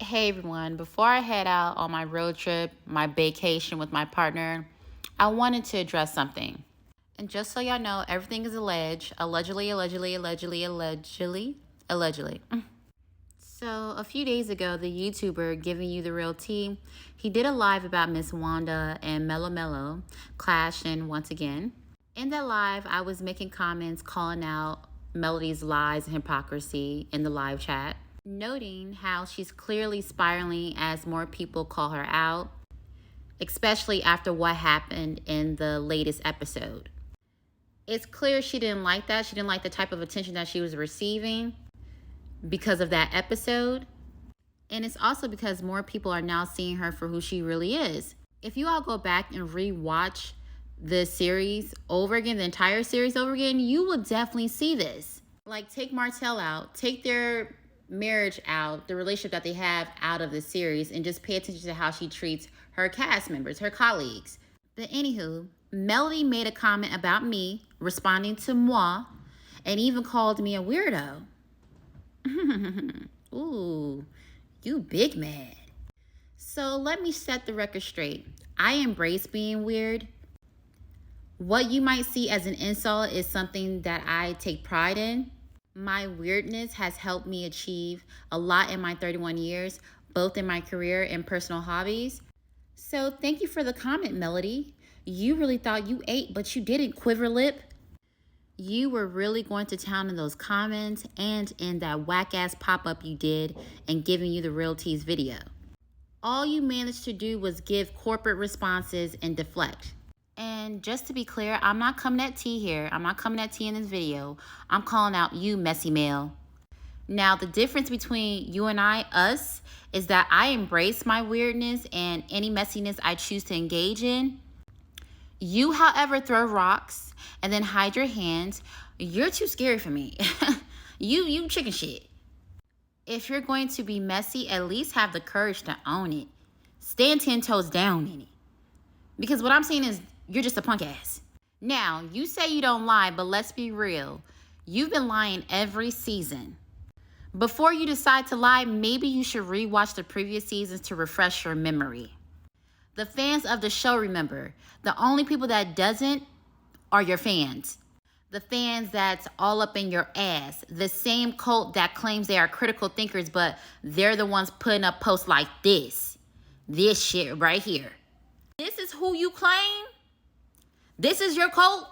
Hey everyone, before I head out on my road trip, my vacation with my partner, I wanted to address something. And just so y'all know, everything is alleged. Allegedly. So, a few days ago, the YouTuber Giving You the Real Tea, he did a live about Miss Wanda and Mello Mello clashing once again. In that live, I was making comments calling out Melody's lies and hypocrisy in the live chat, noting how she's clearly spiraling as more people call her out, especially after what happened in the latest episode. It's clear she didn't like that. She didn't like the type of attention that she was receiving because of that episode. And it's also because more people are now seeing her for who she really is. If you all go back and rewatch the series over again, the entire series over again, you will definitely see this. Like, take Martell out, take their marriage out, the relationship that they have out of the series, and just pay attention to how she treats her cast members, her colleagues. But anywho, Melody made a comment about me, responding to moi, and even called me a weirdo. Ooh, you big mad. So let me set the record straight. I embrace being weird. What you might see as an insult is something that I take pride in. My weirdness has helped me achieve a lot in my 31 years, both in my career and personal hobbies. So thank you for the comment, Melody. You really thought you ate, but you didn't, quiver lip. You were really going to town in those comments and in that whack-ass pop-up you did and Giving You the Real Tea's video. All you managed to do was give corporate responses and deflect. And just to be clear, I'm not coming at T here. I'm not coming at T in this video. I'm calling out you, messy male. Now, the difference between you and us, is that I embrace my weirdness and any messiness I choose to engage in. You, however, throw rocks and then hide your hands. You're too scary for me. You chicken shit. If you're going to be messy, at least have the courage to own it. Stand 10 toes down in it. Because what I'm saying is, you're just a punk ass. Now, you say you don't lie, but let's be real. You've been lying every season. Before you decide to lie, maybe you should rewatch the previous seasons to refresh your memory. The fans of the show remember. The only people that doesn't are your fans. The fans that's all up in your ass. The same cult that claims they are critical thinkers, but they're the ones putting up posts like this. This shit right here. This is who you claim? This is your cult?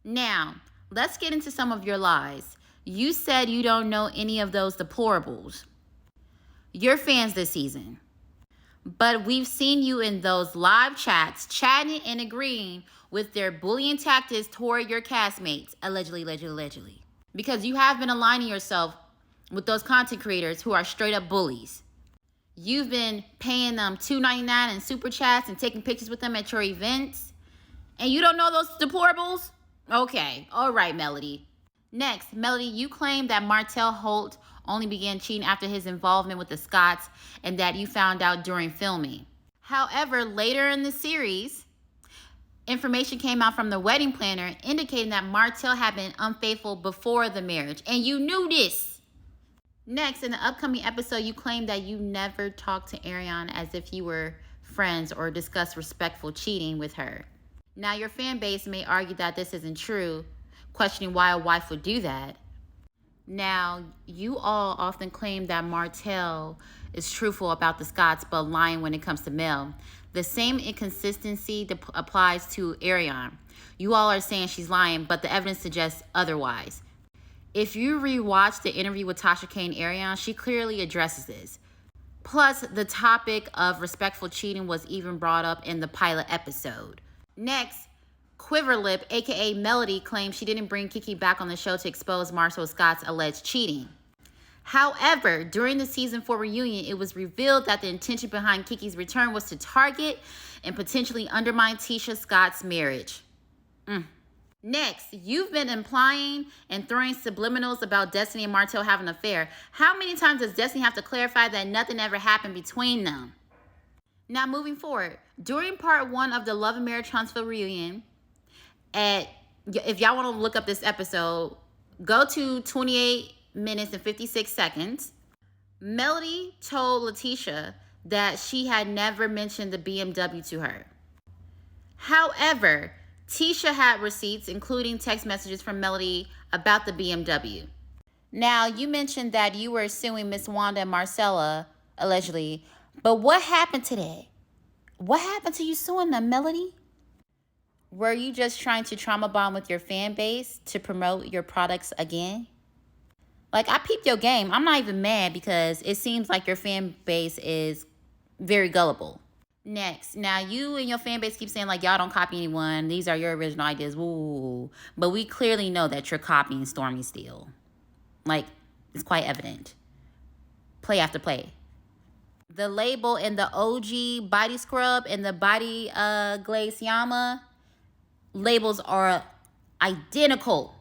Now, let's get into some of your lies. You said you don't know any of those deplorables. You're fans this season. But we've seen you in those live chats chatting and agreeing with their bullying tactics toward your castmates, allegedly. Because you have been aligning yourself with those content creators who are straight up bullies. You've been paying them $2.99 in super chats and taking pictures with them at your events. And you don't know those deplorables? Okay, all right, Melody. Next, Melody, you claim that Martell Holt only began cheating after his involvement with the Scotts and that you found out during filming. However, later in the series, information came out from the wedding planner indicating that Martell had been unfaithful before the marriage, and you knew this. Next, in the upcoming episode, you claim that you never talked to Ariane as if you were friends or discussed respectful cheating with her. Now, your fan base may argue that this isn't true, questioning why a wife would do that. Now, you all often claim that Martell is truthful about the Scotts, but lying when it comes to Mel. The same inconsistency applies to Ariane. You all are saying she's lying, but the evidence suggests otherwise. If you rewatch the interview with Tasha K and Ariane, she clearly addresses this. Plus, the topic of respectful cheating was even brought up in the pilot episode. Next, Quiverlip, aka Melody, claims she didn't bring Kiki back on the show to expose Marcel Scott's alleged cheating. However, during the season 4 reunion, it was revealed that the intention behind Kiki's return was to target and potentially undermine Tisha Scott's marriage. Next, you've been implying and throwing subliminals about Destiny and Martell having an affair. How many times does Destiny have to clarify that nothing ever happened between them? Now, moving forward, during part 1 of the Love and Marriage Huntsville reunion, if y'all want to look up this episode, go to 28 minutes and 56 seconds. Melody told Letitia that she had never mentioned the BMW to her. However, Tisha had receipts, including text messages from Melody about the BMW. Now, you mentioned that you were suing Miss Wanda and Marcella, allegedly, but what happened to that? What happened to you suing them, Melody? Were you just trying to trauma bond with your fan base to promote your products again? Like, I peeped your game. I'm not even mad because it seems like your fan base is very gullible. Next, now you and your fan base keep saying like y'all don't copy anyone. These are your original ideas. Woo. But we clearly know that you're copying Stormy Steele. Like, it's quite evident. Play after play. The label and the OG body scrub and the body glaze Yama labels are identical.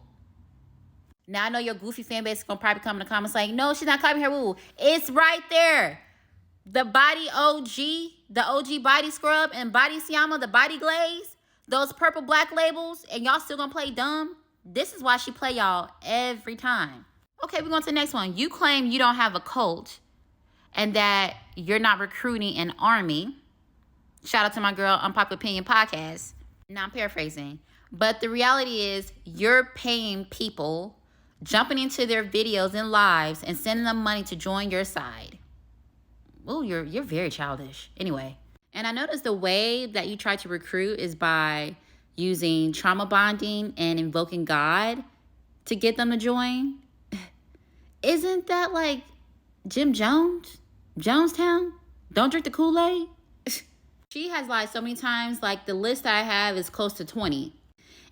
Now I know your goofy fan base is gonna probably come in the comments like, no, she's not copying her. Woo. It's right there. The body OG, the OG body scrub and body Siama, the body glaze, those purple black labels, and y'all still gonna play dumb? This is why she play y'all every time. Okay, we're going to the next one. You claim you don't have a cult and that you're not recruiting an army. Shout out to my girl, Unpopular Opinion Podcast. Now I'm paraphrasing. But the reality is you're paying people, jumping into their videos and lives and sending them money to join your side. Oh, you're very childish. Anyway, and I noticed the way that you try to recruit is by using trauma bonding and invoking God to get them to join. Isn't that like Jim Jones? Jonestown? Don't drink the Kool-Aid? She has lied so many times, like the list I have is close to 20.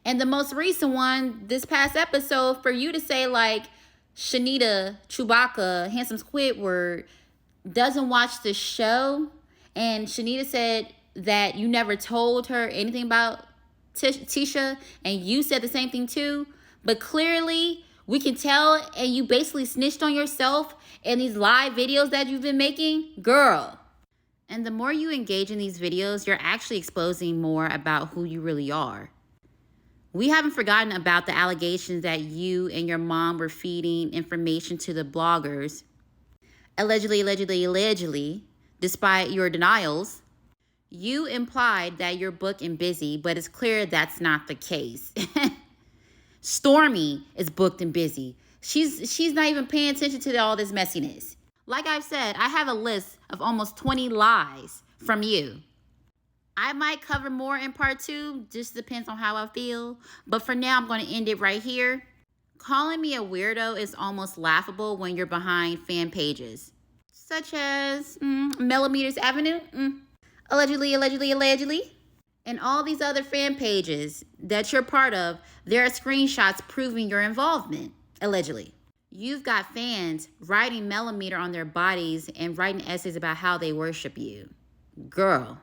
And the most recent one, this past episode, for you to say like Shanita, Chewbacca, Handsome Squidward, doesn't watch the show, and Shanita said that you never told her anything about Tisha, and you said the same thing too, but clearly we can tell, and you basically snitched on yourself in these live videos that you've been making, girl. And the more you engage in these videos, you're actually exposing more about who you really are. We haven't forgotten about the allegations that you and your mom were feeding information to the bloggers. Allegedly, despite your denials, you implied that you're booked and busy, but it's clear that's not the case. Stormy is booked and busy. She's not even paying attention to all this messiness. Like I've said, I have a list of almost 20 lies from you. I might cover more in part 2, just depends on how I feel. But for now, I'm going to end it right here. Calling me a weirdo is almost laughable when you're behind fan pages, such as Millimeters Avenue, allegedly, and all these other fan pages that you're part of. There are screenshots proving your involvement, allegedly. You've got fans writing Millimeter on their bodies and writing essays about how they worship you. Girl.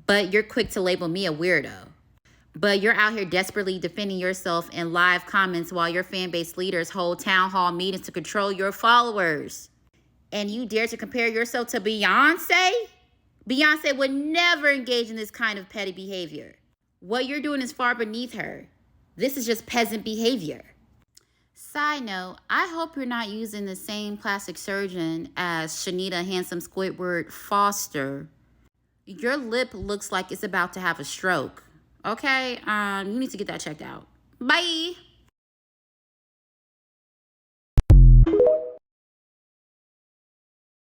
But you're quick to label me a weirdo. But you're out here desperately defending yourself in live comments while your fan base leaders hold town hall meetings to control your followers. And you dare to compare yourself to Beyonce? Beyonce would never engage in this kind of petty behavior. What you're doing is far beneath her. This is just peasant behavior. Side note, I hope you're not using the same plastic surgeon as Shanita Handsome Squidward Foster. Your lip looks like it's about to have a stroke. Okay, you need to get that checked out. Bye.